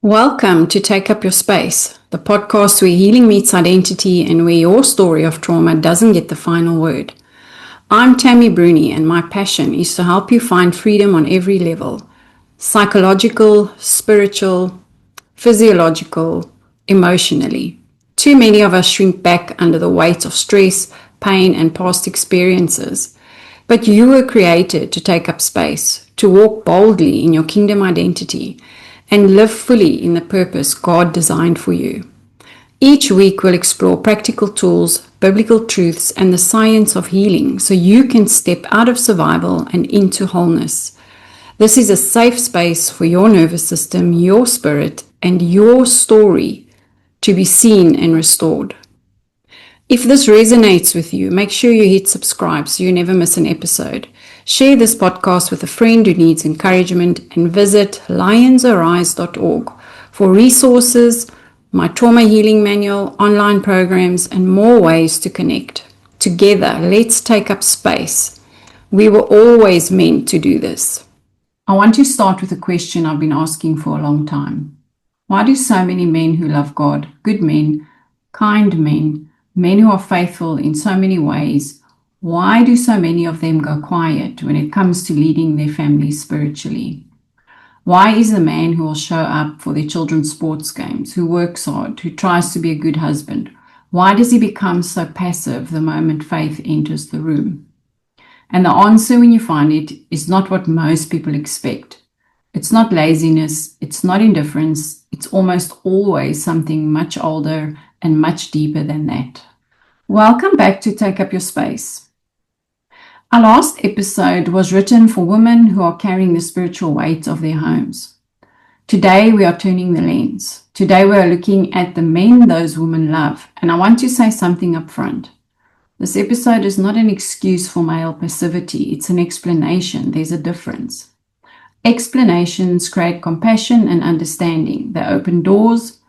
Welcome to Take Up Your Space, the podcast where healing meets identity and where your story of trauma doesn't get the final word. I'm Tammy Bruni, and my passion is to help you find freedom on every level: psychological, spiritual, physiological, emotionally. Too many of us shrink back under the weight of stress, pain, and past experiences. But you were created to take up space, to walk boldly in your kingdom identity, and live fully in the purpose God designed for you. Each week we'll explore practical tools, biblical truths, and the science of healing so you can step out of survival and into wholeness. This is a safe space for your nervous system, your spirit, and your story to be seen and restored. If this resonates with you, make sure you hit subscribe so you never miss an episode. Share this podcast with a friend who needs encouragement, and visit lionsarise.org for resources, my trauma healing manual, online programs, and more ways to connect. Together, let's take up space. We were always meant to do this. I want to start with a question I've been asking for a long time. Why do so many men who love God, good men, kind men, men who are faithful in so many ways, why do so many of them go quiet when it comes to leading their families spiritually? Why is the man who will show up for their children's sports games, who works hard, who tries to be a good husband, why does he become so passive the moment faith enters the room? And the answer, when you find it, is not what most people expect. It's not laziness, it's not indifference, it's almost always something much older and much deeper than that. Welcome back to Take Up Your Space. Our last episode was written for women who are carrying the spiritual weight of their homes. Today we are turning the lens. Today we are looking at the men those women love. And I want to say something up front. This episode is not an excuse for male passivity. It's an explanation. There's a difference. Explanations create compassion and understanding. They open doors.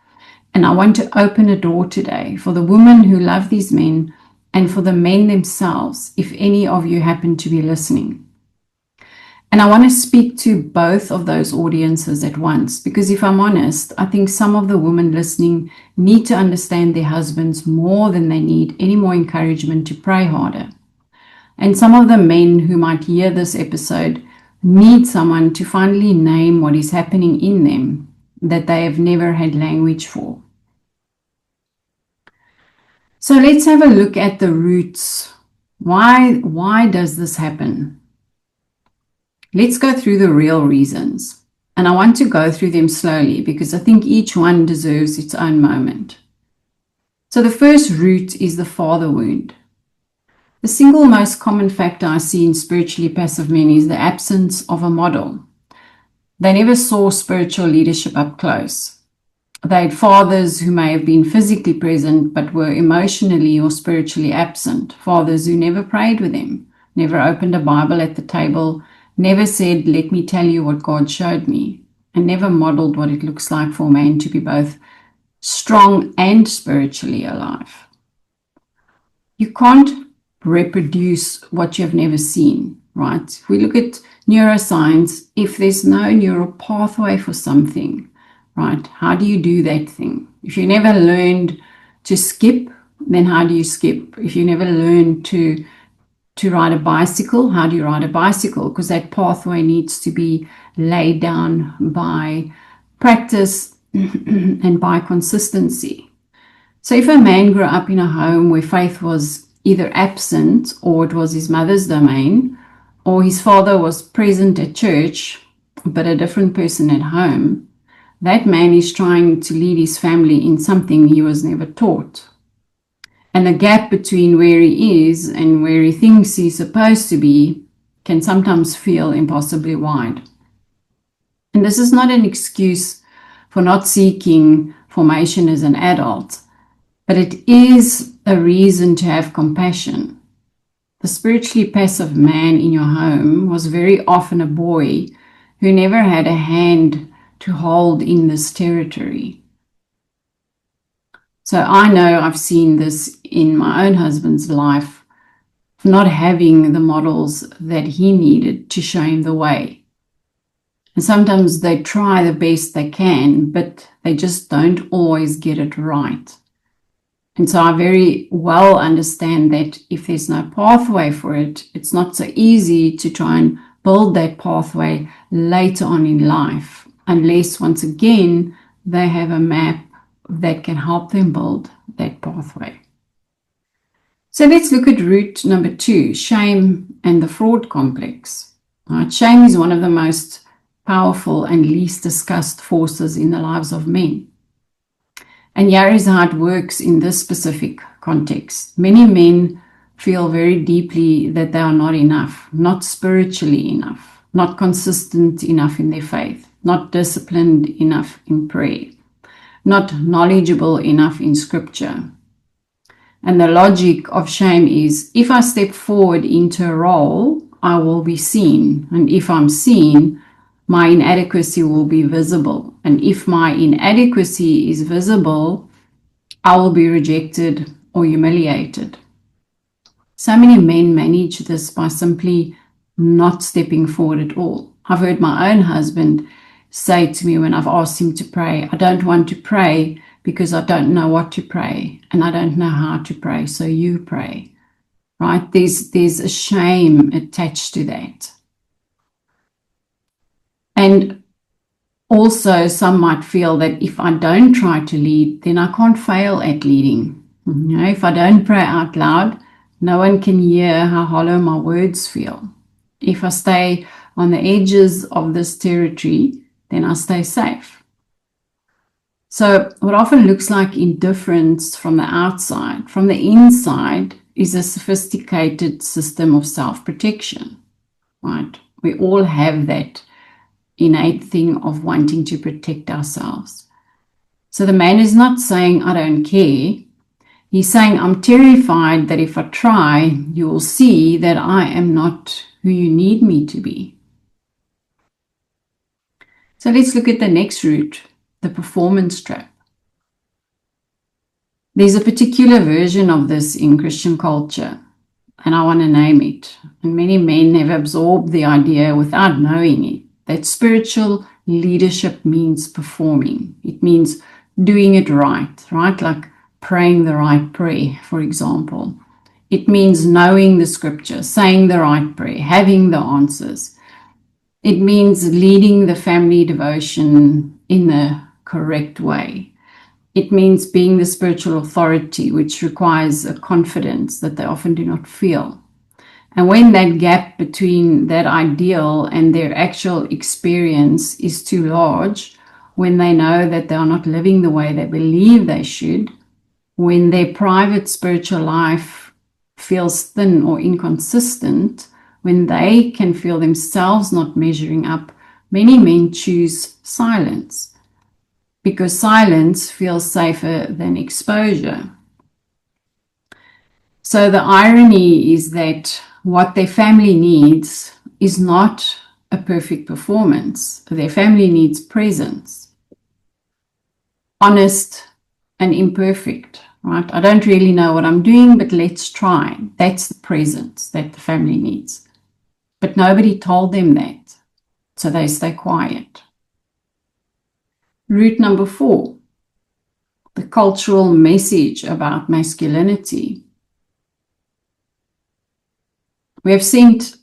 And I want to open a door today for the women who love these men and for the men themselves, if any of you happen to be listening. And I want to speak to both of those audiences at once, because if I'm honest, I think some of the women listening need to understand their husbands more than they need any more encouragement to pray harder. And some of the men who might hear this episode need someone to finally name what is happening in them that they have never had language for. So let's have a look at the roots. Why does this happen? Let's go through the real reasons. And I want to go through them slowly because I think each one deserves its own moment. So the first root is the father wound. The single most common factor I see in spiritually passive men is the absence of a model. They never saw spiritual leadership up close. They had fathers who may have been physically present but were emotionally or spiritually absent. Fathers who never prayed with them, never opened a Bible at the table, never said, "Let me tell you what God showed me," and never modeled what it looks like for a man to be both strong and spiritually alive. You can't reproduce what you've never seen, right? If we look at neuroscience, if there's no neural pathway for something, right, how do you do that thing? If you never learned to skip, then how do you skip? If you never learned to ride a bicycle, how do you ride a bicycle? Because that pathway needs to be laid down by practice and by consistency. So if a man grew up in a home where faith was either absent, or it was his mother's domain, or his father was present at church but a different person at home, that man is trying to lead his family in something he was never taught. And the gap between where he is and where he thinks he's supposed to be can sometimes feel impossibly wide. And this is not an excuse for not seeking formation as an adult, but it is a reason to have compassion. The spiritually passive man in your home was very often a boy who never had a hand to hold in this territory. So I know I've seen this in my own husband's life, not having the models that he needed to show him the way. And sometimes they try the best they can, but they just don't always get it right. And so I very well understand that if there's no pathway for it, it's not so easy to try and build that pathway later on in life, unless once again they have a map that can help them build that pathway. So let's look at root number 2, shame and the fraud complex. Right? Shame is one of the most powerful and least discussed forces in the lives of men. And here is how it works in this specific context. Many men feel very deeply that they are not enough, not spiritually enough, not consistent enough in their faith, not disciplined enough in prayer, not knowledgeable enough in scripture. And the logic of shame is, if I step forward into a role, I will be seen. And if I'm seen, my inadequacy will be visible. And if my inadequacy is visible, I will be rejected or humiliated. So many men manage this by simply not stepping forward at all. I've heard my own husband say to me when I've asked him to pray, I don't want to pray because I don't know what to pray and I don't know how to pray, so you pray. Right? There's a shame attached to that. And also, some might feel that if I don't try to lead, then I can't fail at leading. You know, if I don't pray out loud, no one can hear how hollow my words feel. If I stay on the edges of this territory, then I stay safe. So what often looks like indifference from the outside, from the inside, is a sophisticated system of self-protection. Right? We all have that innate thing of wanting to protect ourselves. So the man is not saying, I don't care. He's saying, I'm terrified that if I try, you will see that I am not who you need me to be. So let's look at the next root, the performance trap. There's a particular version of this in Christian culture, and I want to name it. And many men have absorbed the idea without knowing it, that spiritual leadership means performing. It means doing it right? Like praying the right prayer, for example. It means knowing the scripture, saying the right prayer, having the answers. It means leading the family devotion in the correct way. It means being the spiritual authority, which requires a confidence that they often do not feel. And when that gap between that ideal and their actual experience is too large, when they know that they are not living the way they believe they should, when their private spiritual life feels thin or inconsistent, when they can feel themselves not measuring up, many men choose silence because silence feels safer than exposure. So the irony is that what their family needs is not a perfect performance. Their family needs presence, honest and imperfect, right? I don't really know what I'm doing, but let's try. That's the presence that the family needs. But nobody told them that, so they stay quiet. Root number 4, the cultural message about masculinity. We have sent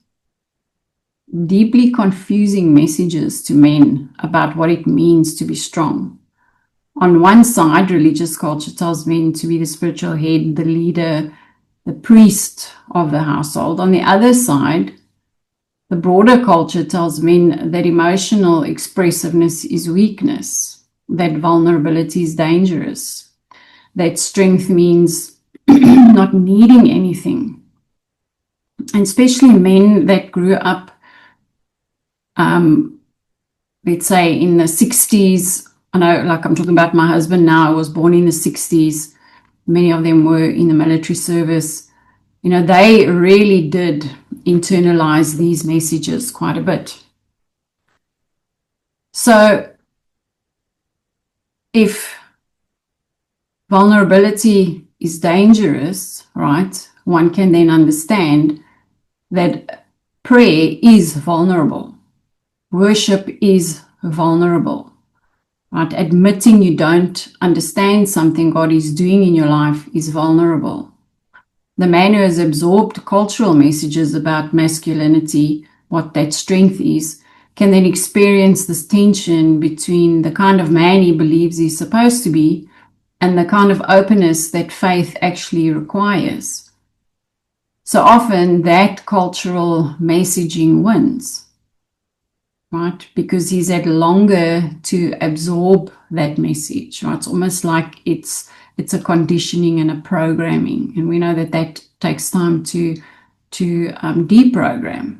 deeply confusing messages to men about what it means to be strong. On one side, religious culture tells men to be the spiritual head, the leader, the priest of the household. On the other side, the broader culture tells men that emotional expressiveness is weakness, that vulnerability is dangerous, that strength means not needing anything. And especially men that grew up, let's say in the 60s, I know, like I'm talking about my husband now, I was born in the 60s. Many of them were in the military service. You know, they really did internalize these messages quite a bit. So if vulnerability is dangerous, right, one can then understand that prayer is vulnerable. Worship is vulnerable, right? Admitting you don't understand something God is doing in your life is vulnerable. The man who has absorbed cultural messages about masculinity, what that strength is, can then experience this tension between the kind of man he believes he's supposed to be and the kind of openness that faith actually requires. So often that cultural messaging wins, right? Because he's had longer to absorb that message, right? It's almost like it's a conditioning and a programming. And we know that that takes time to deprogram.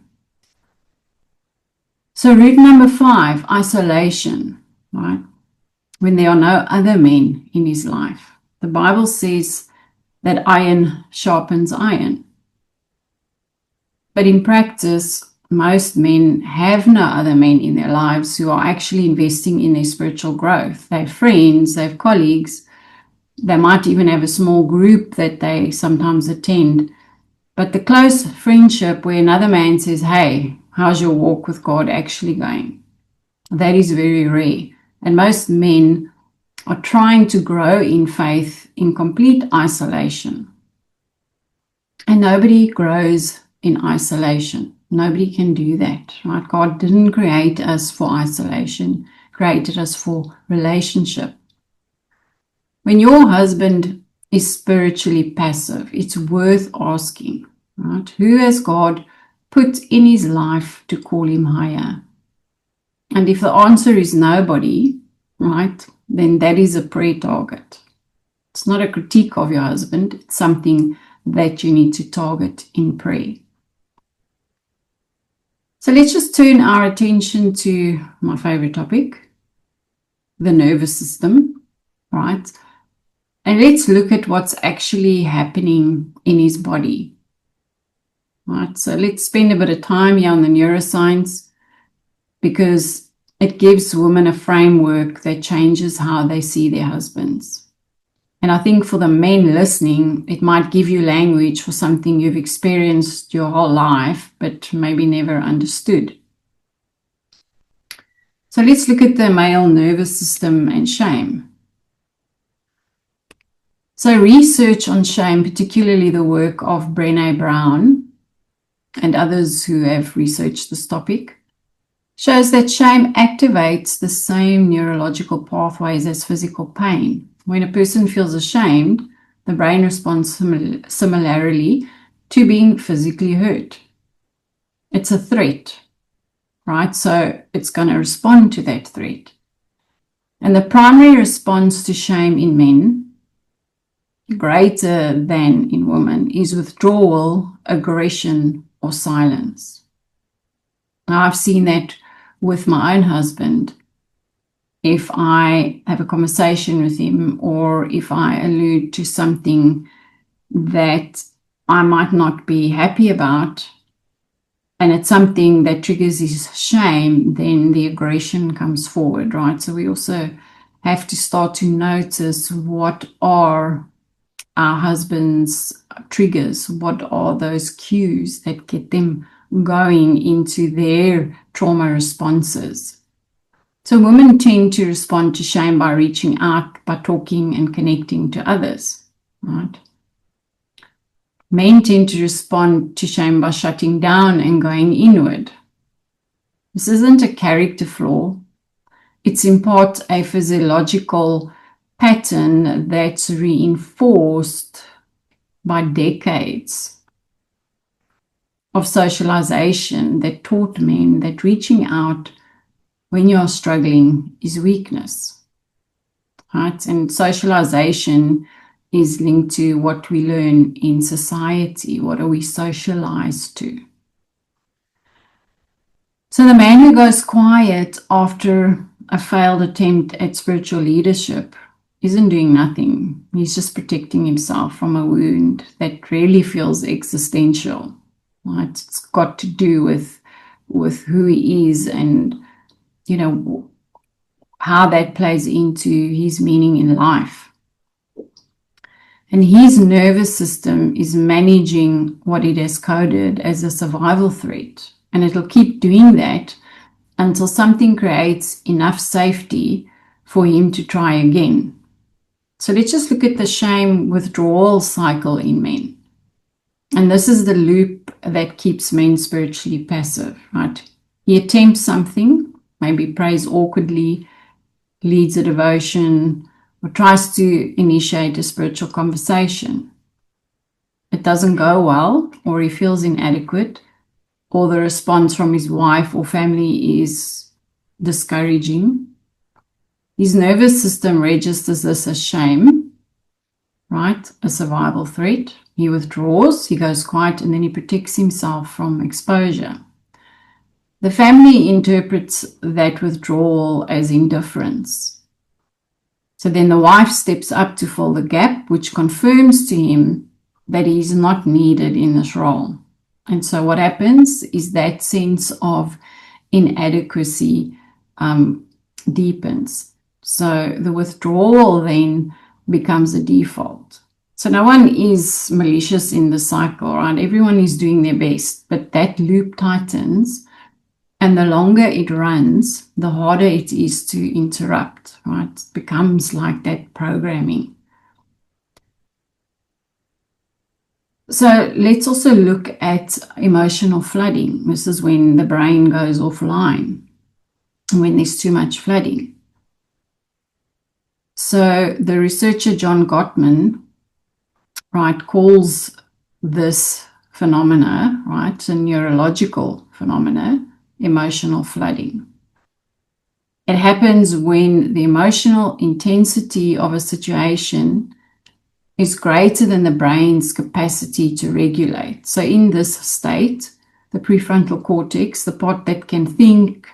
So root number 5, isolation, right? When there are no other men in his life. The Bible says that iron sharpens iron. But in practice, most men have no other men in their lives who are actually investing in their spiritual growth. They have friends, they have colleagues, they might even have a small group that they sometimes attend. But the close friendship where another man says, hey, how's your walk with God actually going? That is very rare. And most men are trying to grow in faith in complete isolation. And nobody grows in isolation. Nobody can do that, right? God didn't create us for isolation, created us for relationship. When your husband is spiritually passive, it's worth asking, right? Who has God put in his life to call him higher? And if the answer is nobody, right, then that is a prayer target. It's not a critique of your husband. It's something that you need to target in prayer. So let's just turn our attention to my favorite topic, the nervous system, right? And let's look at what's actually happening in his body, right? So let's spend a bit of time here on the neuroscience because it gives women a framework that changes how they see their husbands. And I think for the men listening, it might give you language for something you've experienced your whole life, but maybe never understood. So let's look at the male nervous system and shame. So research on shame, particularly the work of Brené Brown and others who have researched this topic, shows that shame activates the same neurological pathways as physical pain. When a person feels ashamed, the brain responds similarly to being physically hurt. It's a threat, right? So it's going to respond to that threat. And the primary response to shame in men, greater than in women, is withdrawal, aggression, or silence. Now, I've seen that with my own husband. If I have a conversation with him or if I allude to something that I might not be happy about, and it's something that triggers his shame, then the aggression comes forward, right? So we also have to start to notice what are our husband's triggers, what are those cues that get them going into their trauma responses. So women tend to respond to shame by reaching out, by talking and connecting to others, right? Men tend to respond to shame by shutting down and going inward. This isn't a character flaw. It's in part a physiological pattern that's reinforced by decades of socialization that taught men that reaching out when you are struggling is weakness, right? And socialization is linked to what we learn in society. What are we socialized to? So the man who goes quiet after a failed attempt at spiritual leadership isn't doing nothing. He's just protecting himself from a wound that really feels existential, right? It's got to do with who he is and, you know, how that plays into his meaning in life. And his nervous system is managing what it has coded as a survival threat. And it'll keep doing that until something creates enough safety for him to try again. So let's just look at the shame withdrawal cycle in men. And this is the loop that keeps men spiritually passive, right? He attempts something, maybe prays awkwardly, leads a devotion, or tries to initiate a spiritual conversation. It doesn't go well, or he feels inadequate, or the response from his wife or family is discouraging. His nervous system registers this as shame, right? A survival threat. He withdraws, he goes quiet, and then he protects himself from exposure. The family interprets that withdrawal as indifference. So then the wife steps up to fill the gap, which confirms to him that he is not needed in this role. And so what happens is that sense of inadequacy deepens. So the withdrawal then becomes a default. So no one is malicious in the cycle, right? Everyone is doing their best, but that loop tightens, and the longer it runs, the harder it is to interrupt, right? It becomes like that programming. So let's also look at emotional flooding. This is when the brain goes offline, when there's too much flooding. So the researcher John Gottman, right, calls this phenomena, right, a neurological phenomena, emotional flooding. It happens when the emotional intensity of a situation is greater than the brain's capacity to regulate. So in this state, the prefrontal cortex, the part that can think,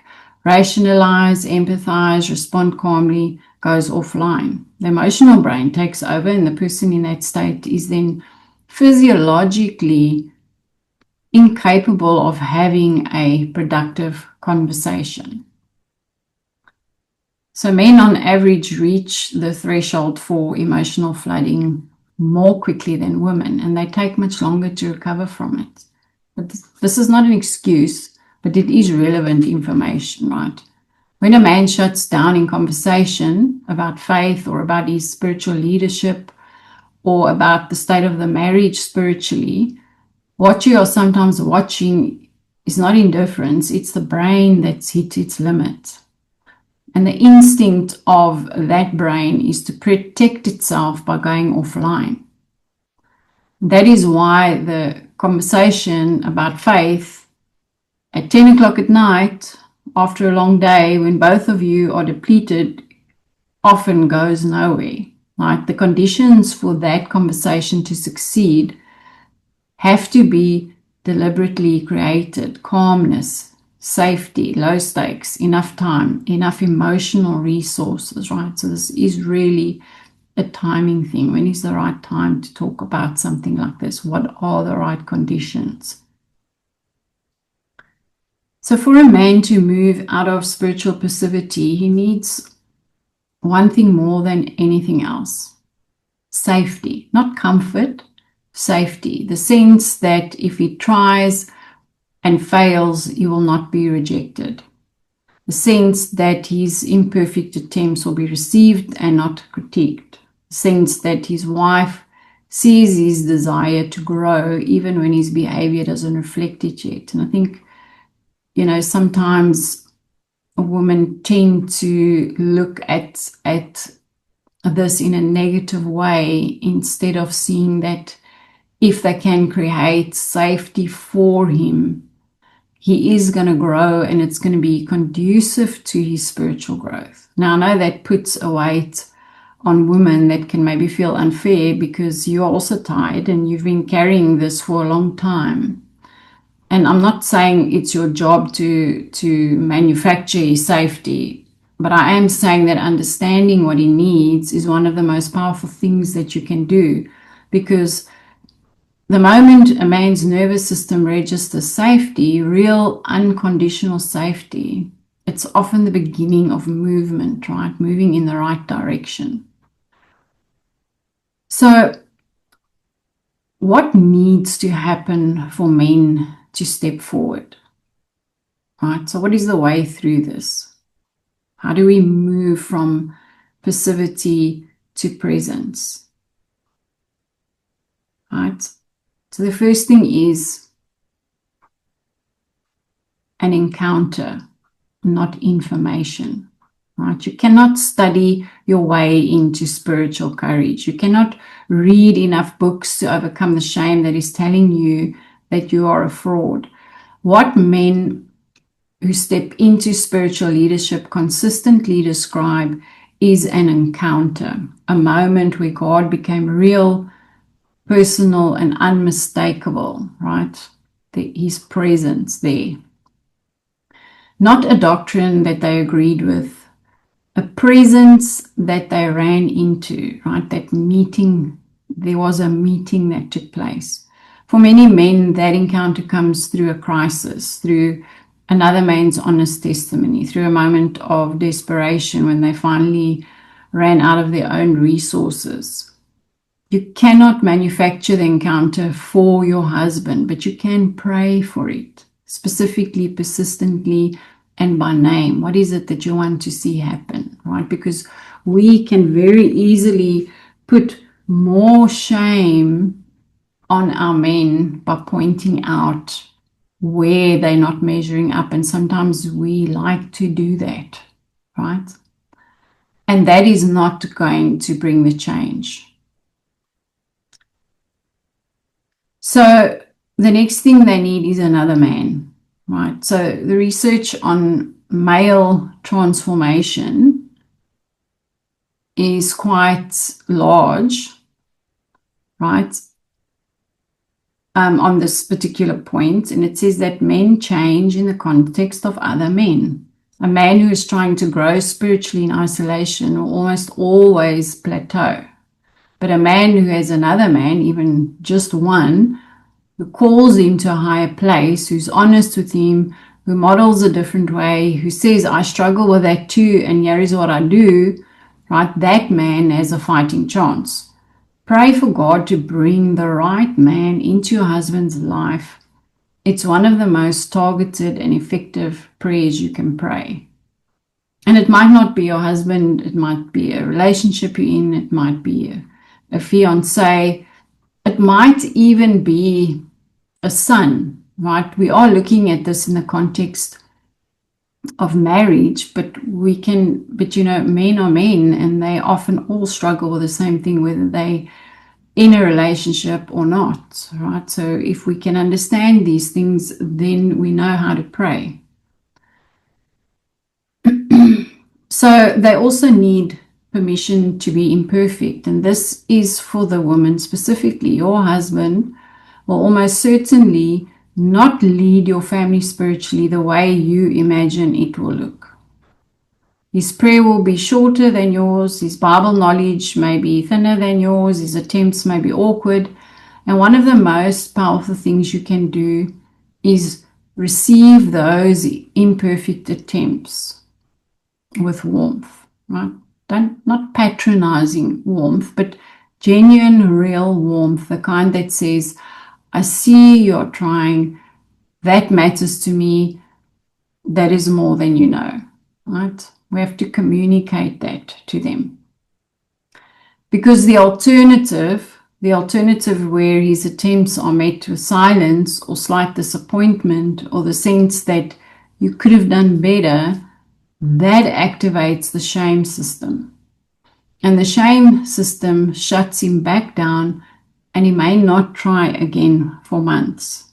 rationalize, empathize, respond calmly, goes offline. The emotional brain takes over, and the person in that state is then physiologically incapable of having a productive conversation. So men on average reach the threshold for emotional flooding more quickly than women, and they take much longer to recover from it. But this is not an excuse, but it is relevant information, right? When a man shuts down in conversation about faith or about his spiritual leadership or about the state of the marriage spiritually, what you are sometimes watching is not indifference, it's the brain that's hit its limit. And the instinct of that brain is to protect itself by going offline. That is why the conversation about faith at 10 o'clock at night, after a long day, when both of you are depleted, often goes nowhere. Right? The conditions for that conversation to succeed have to be deliberately created. Calmness, safety, low stakes, enough time, enough emotional resources, right? So this is really a timing thing. When is the right time to talk about something like this? What are the right conditions? So for a man to move out of spiritual passivity, he needs one thing more than anything else: safety, not comfort, safety. The sense that if he tries and fails, he will not be rejected. The sense that his imperfect attempts will be received and not critiqued. The sense that his wife sees his desire to grow even when his behavior doesn't reflect it yet. And I think, sometimes women tend to look at this in a negative way instead of seeing that if they can create safety for him, he is going to grow and it's going to be conducive to his spiritual growth. Now, I know that puts a weight on women that can maybe feel unfair because you are also tired and you've been carrying this for a long time. And I'm not saying it's your job to manufacture his safety, but I am saying that understanding what he needs is one of the most powerful things that you can do, because the moment a man's nervous system registers safety, real unconditional safety, it's often the beginning of movement, right? Moving in the right direction. So what needs to happen for men to step forward? right? So what is the way through this? How do we move from passivity to presence, right? So the first thing is an encounter, not information, right? You cannot study your way into spiritual courage. You cannot read enough books to overcome the shame that is telling you that you are a fraud. What men who step into spiritual leadership consistently describe is an encounter, a moment where God became real, personal, and unmistakable, right? His presence there. Not a doctrine that they agreed with, a presence that they ran into, right? That meeting, there was a meeting that took place. For many men, that encounter comes through a crisis, through another man's honest testimony, through a moment of desperation when they finally ran out of their own resources. You cannot manufacture the encounter for your husband, but you can pray for it, specifically, persistently, and by name. What is it that you want to see happen, right? Because we can very easily put more shame on our men by pointing out where they're not measuring up. And sometimes we like to do that, right? And that is not going to bring the change. So the next thing they need is another man, right? So the research on male transformation is quite large, right? On this particular point, and it says that men change in the context of other men. A man who is trying to grow spiritually in isolation will almost always plateau. But a man who has another man, even just one, who calls him to a higher place, who's honest with him, who models a different way, who says, I struggle with that too, and here is what I do, right? That man has a fighting chance. Pray for God to bring the right man into your husband's life. It's one of the most targeted and effective prayers you can pray. And it might not be your husband, it might be a relationship you're in, it might be a fiance, it might even be a son, right? We are looking at this in the context of marriage, but men are men, and they often all struggle with the same thing, whether they in a relationship or not, right? So if we can understand these things, then we know how to pray. So they also need permission to be imperfect, and this is for the woman specifically. Your husband will almost certainly not lead your family spiritually the way you imagine it will look. His prayer will be shorter than yours. His Bible knowledge may be thinner than yours. His attempts may be awkward. And one of the most powerful things you can do is receive those imperfect attempts with warmth, right? Not patronizing warmth, but genuine, real warmth, the kind that says, I see you're trying. That matters to me. That is more than you know, right? We have to communicate that to them. Because the alternative where his attempts are met with silence or slight disappointment or the sense that you could have done better, that activates the shame system. And the shame system shuts him back down, and he may not try again for months.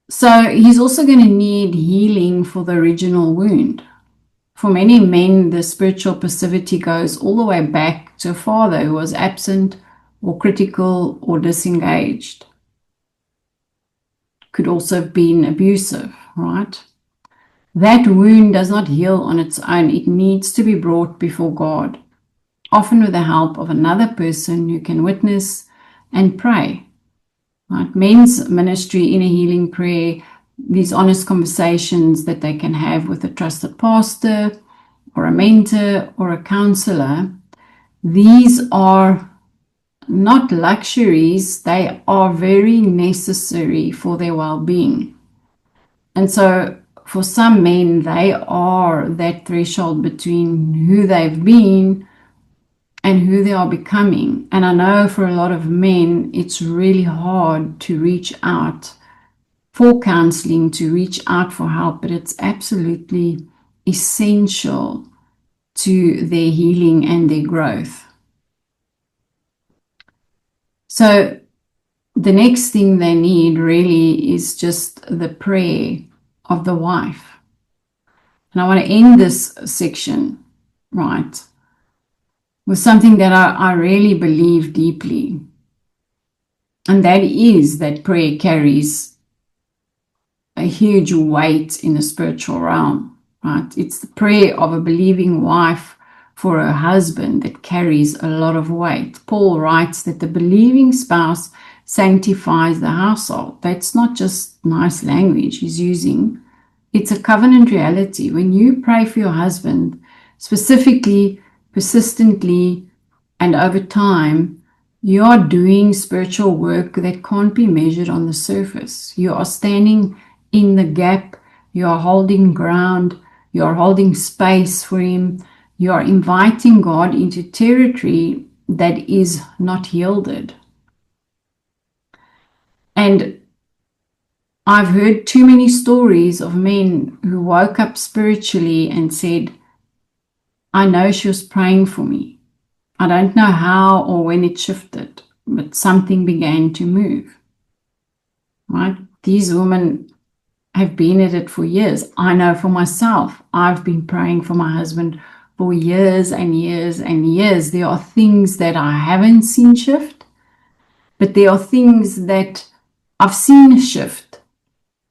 So he's also going to need healing for the original wound. For many men, the spiritual passivity goes all the way back to a father who was absent or critical or disengaged. Could also have been abusive, right? That wound does not heal on its own. It needs to be brought before God, often with the help of another person who can witness and pray. Right? Men's ministry, inner healing prayer, these honest conversations that they can have with a trusted pastor or a mentor or a counselor, these are not luxuries, they are very necessary for their well-being. And so for some men, they are that threshold between who they've been and who they are becoming. And I know for a lot of men, it's really hard to reach out for counseling, to reach out for help, but it's absolutely essential to their healing and their growth. So the next thing they need really is just the prayer of the wife. And I want to end this section, right, with something that I really believe deeply. And that is that prayer carries a huge weight in the spiritual realm, right? It's the prayer of a believing wife for her husband that carries a lot of weight. Paul writes that the believing spouse sanctifies the household. That's not just nice language he's using. It's a covenant reality. When you pray for your husband, specifically, persistently, and over time, you are doing spiritual work that can't be measured on the surface. You are standing in the gap. You are holding ground. You are holding space for him. You are inviting God into territory that is not yielded. And I've heard too many stories of men who woke up spiritually and said, I know she was praying for me. I don't know how or when it shifted, but something began to move. Right? These women have been at it for years. I know for myself, I've been praying for my husband for years and years and years. There are things that I haven't seen shift, but there are things that I've seen shift.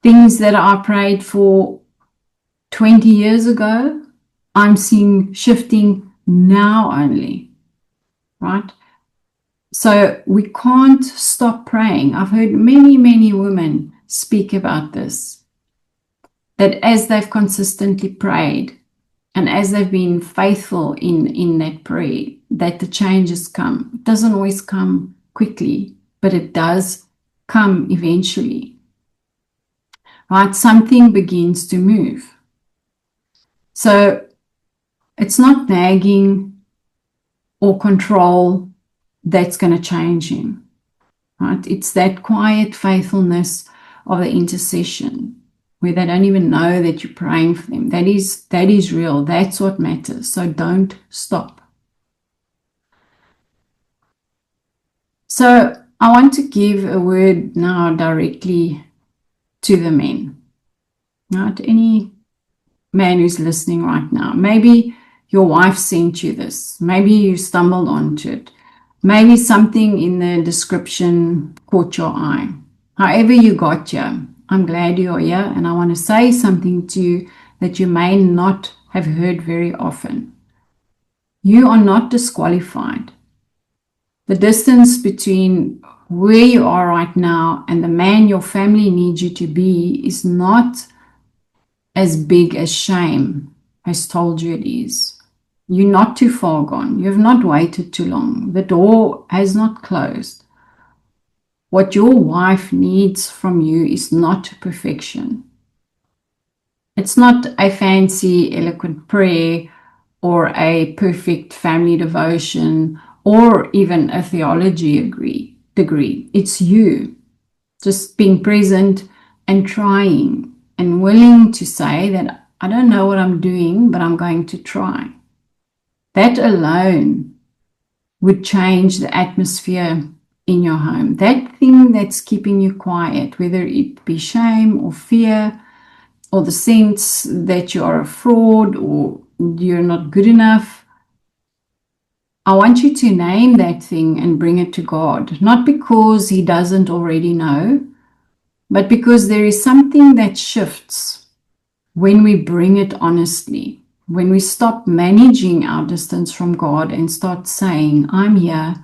Things that I prayed for 20 years ago, I'm seeing shifting now only, right? So we can't stop praying. I've heard many, many women speak about this, that as they've consistently prayed and as they've been faithful in that prayer, that the changes come. It doesn't always come quickly, but it does come eventually, right? Something begins to move. So it's not nagging or control that's going to change him, right? It's that quiet faithfulness of the intercession where they don't even know that you're praying for them. That is real. That's what matters. So don't stop. So I want to give a word now directly to the men, right? Any man who's listening right now. Maybe your wife sent you this. Maybe you stumbled onto it. Maybe something in the description caught your eye. However you got here, I'm glad you're here, and I want to say something to you that you may not have heard very often. You are not disqualified. The distance between where you are right now and the man your family needs you to be is not as big as shame has told you it is. You're not too far gone. You have not waited too long. The door has not closed. What your wife needs from you is not perfection. It's not a fancy, eloquent prayer or a perfect family devotion or even a theology degree. It's you just being present and trying and willing to say that I don't know what I'm doing, but I'm going to try. That alone would change the atmosphere in your home. That thing that's keeping you quiet, whether it be shame or fear or the sense that you are a fraud or you're not good enough, I want you to name that thing and bring it to God. Not because He doesn't already know, but because there is something that shifts when we bring it honestly. When we stop managing our distance from God and start saying, I'm here,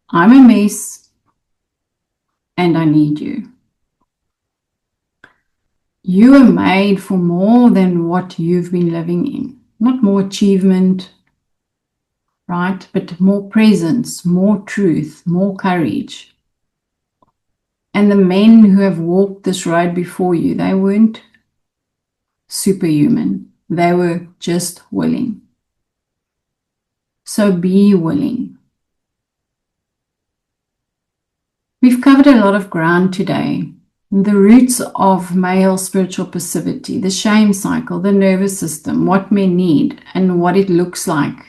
I'm a mess, and I need you. You are made for more than what you've been living in. Not more achievement, right? But more presence, more truth, more courage. And the men who have walked this road before you, they weren't superhuman. They were just willing. So be willing. We've covered a lot of ground today. The roots of male spiritual passivity, the shame cycle, the nervous system, what men need, and what it looks like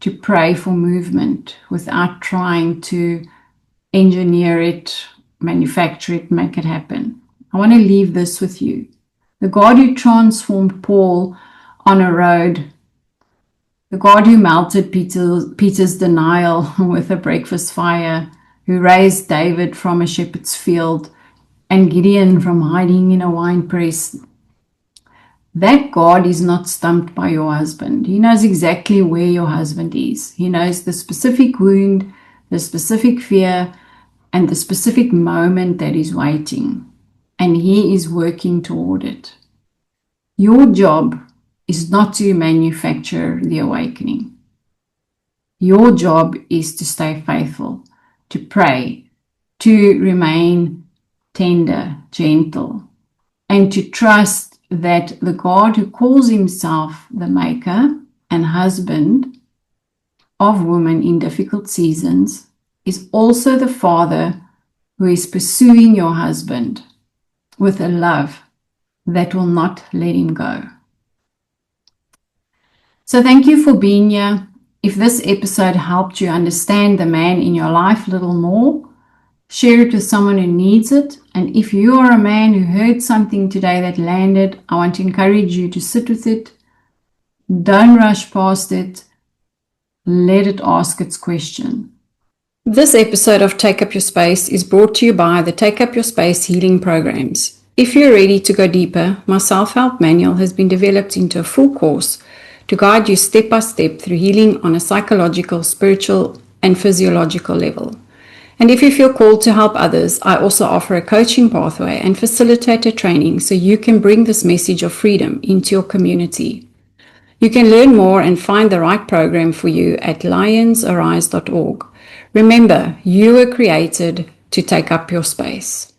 to pray for movement without trying to engineer it, manufacture it, make it happen. I want to leave this with you. The God who transformed Paul on a road, the God who melted Peter's denial with a breakfast fire, who raised David from a shepherd's field and Gideon from hiding in a wine press, that God is not stumped by your husband. He knows exactly where your husband is. He knows the specific wound, the specific fear, and the specific moment that is waiting. And he is working toward it. Your job is not to manufacture the awakening. Your job is to stay faithful, to pray, to remain tender, gentle, and to trust that the God who calls himself the maker and husband of women in difficult seasons is also the Father who is pursuing your husband with a love that will not let him go. So thank you for being here. If this episode helped you understand the man in your life a little more, share it with someone who needs it. And if you are a man who heard something today that landed, I want to encourage you to sit with it. Don't rush past it. Let it ask its question. This episode of Take Up Your Space is brought to you by the Take Up Your Space healing programs. If you're ready to go deeper, my self-help manual has been developed into a full course to guide you step by step through healing on a psychological, spiritual, and physiological level. And if you feel called to help others, I also offer a coaching pathway and facilitator training so you can bring this message of freedom into your community. You can learn more and find the right program for you at lionsarise.org. Remember, you were created to take up your space.